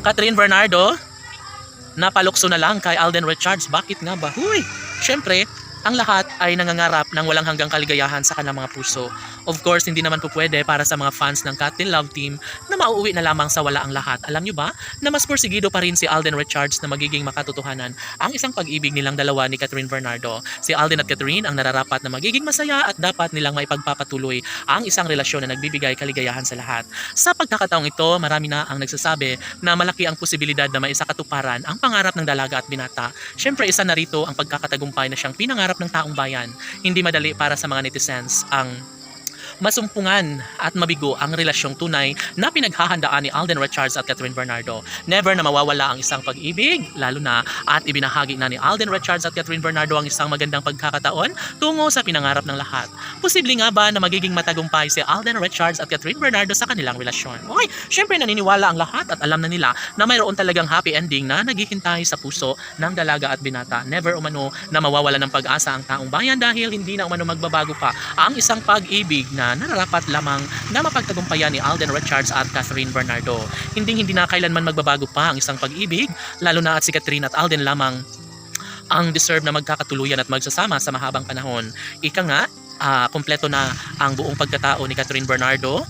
Catherine Bernardo, napalukso na lang kay Alden Richards. Bakit nga ba? Huy! Siyempre, ang lahat ay nangangarap ng walang hanggang kaligayahan sa kanilang mga puso. Of course, hindi naman po pwede para sa mga fans ng Katin Love Team na mauuwi na lamang sa wala ang lahat. Alam nyo ba na mas porsigido pa rin si Alden Richards na magiging makatotohanan ang isang pag-ibig nilang dalawa ni Catherine Bernardo. Si Alden at Catherine ang nararapat na magiging masaya at dapat nilang maipagpapatuloy ang isang relasyon na nagbibigay kaligayahan sa lahat. Sa pagkakataong ito, marami na ang nagsasabi na malaki ang posibilidad na maisakatuparan ang pangarap ng dalaga at binata. Siyempre, isa na rito ang pagkakatagumpay na siyang pinangarap ng taong bayan. Hindi madali para sa mga netizens ang masumpungan at mabigo ang relasyong tunay na pinaghahandaan ni Alden Richards at Catherine Bernardo. Never na mawawala ang isang pag-ibig, lalo na at ibinahagi na ni Alden Richards at Catherine Bernardo ang isang magandang pagkakataon tungo sa pinangarap ng lahat. Posible nga ba na magiging matagumpay si Alden Richards at Catherine Bernardo sa kanilang relasyon? Okay, syempre naniniwala ang lahat at alam na nila na mayroon talagang happy ending na naghihintay sa puso ng dalaga at binata. Never umano na mawawala ng pag-asa ang taong bayan dahil hindi na umano magbabago pa ang isang pag-ibig na nararapat lamang na mapagtagumpayan ni Alden Richards at Catherine Bernardo. Hindi na kailanman magbabago pa ang isang pag-ibig, lalo na at si Catherine at Alden lamang ang deserve na magkakatuluyan at magsasama sa mahabang panahon. Ika nga, kompleto na ang buong pagkatao ni Catherine Bernardo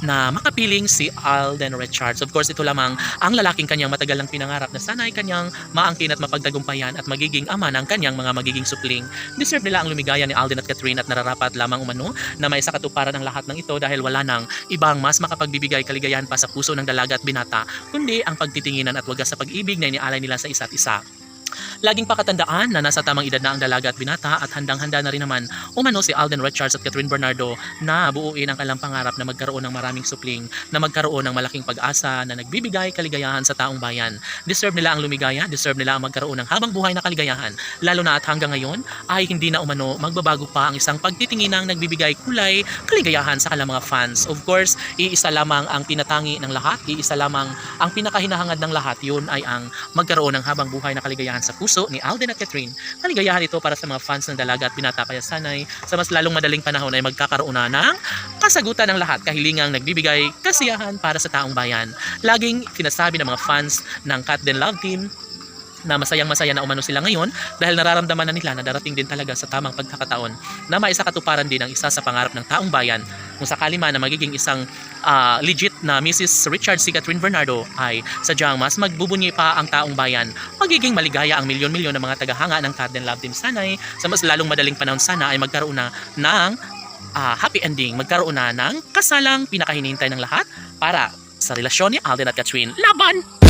na makapiling si Alden Richards. Of course, ito lamang ang lalaking kanyang matagal lang pinangarap na sana ay kanyang maangkin at mapagtagumpayan at magiging ama ng kanyang mga magiging supling. Deserve nila ang lumigaya ni Alden at Catherine at nararapat lamang umano na may sakatuparan ang lahat ng ito dahil wala nang ibang mas makapagbibigay kaligayahan pa sa puso ng dalaga at binata, kundi ang pagtitinginan at wagas sa pag-ibig na inialay nila sa isa't isa. Laging pakatandaan na nasa tamang edad na ang dalaga at binata at handang-handa na rin naman umano si Alden Richards at Catherine Bernardo na buuin ang kanilang pangarap na magkaroon ng maraming supling, na magkaroon ng malaking pag-asa na nagbibigay kaligayahan sa taong bayan. Deserve nila ang lumigaya, deserve nila ang magkaroon ng habang buhay na kaligayahan, lalo na at hanggang ngayon ay hindi na umano magbabago pa ang isang pagtitinginang nagbibigay kulay kaligayahan sa kanilang mga fans. Of course, iisa lamang ang tinatangi ng lahat, iisa lamang ang pinakahinahangad ng lahat, yun ay ang magkaroon ng habang buhay na kaligayahan sa puso ni Alden at Catherine. Kaligayahan ito para sa mga fans ng dalaga at binata, kaya sanay sa mas lalong madaling panahon ay magkakaroon na ng kasagutan ng lahat, kahilingang nagbibigay kasiyahan para sa taong bayan. Laging sinasabi ng mga fans ng Katin Love Team na masayang-masaya na umano sila ngayon dahil nararamdaman na nila na darating din talaga sa tamang pagkakataon na maisakatuparan din ang isa sa pangarap ng taong bayan. Kung sakali man na magiging isang legit na Mrs. Richards si Catherine Bernardo ay sadyang mas magbubunyi pa ang taong bayan. Magiging maligaya ang milyon-milyon ng mga tagahanga ng Katin Love Team. Sanay sa mas lalong madaling panahon sana ay magkaroon na ng happy ending, magkaroon na ng kasalang pinakahinihintay ng lahat para sa relasyon ni Alden at Catherine. Laban!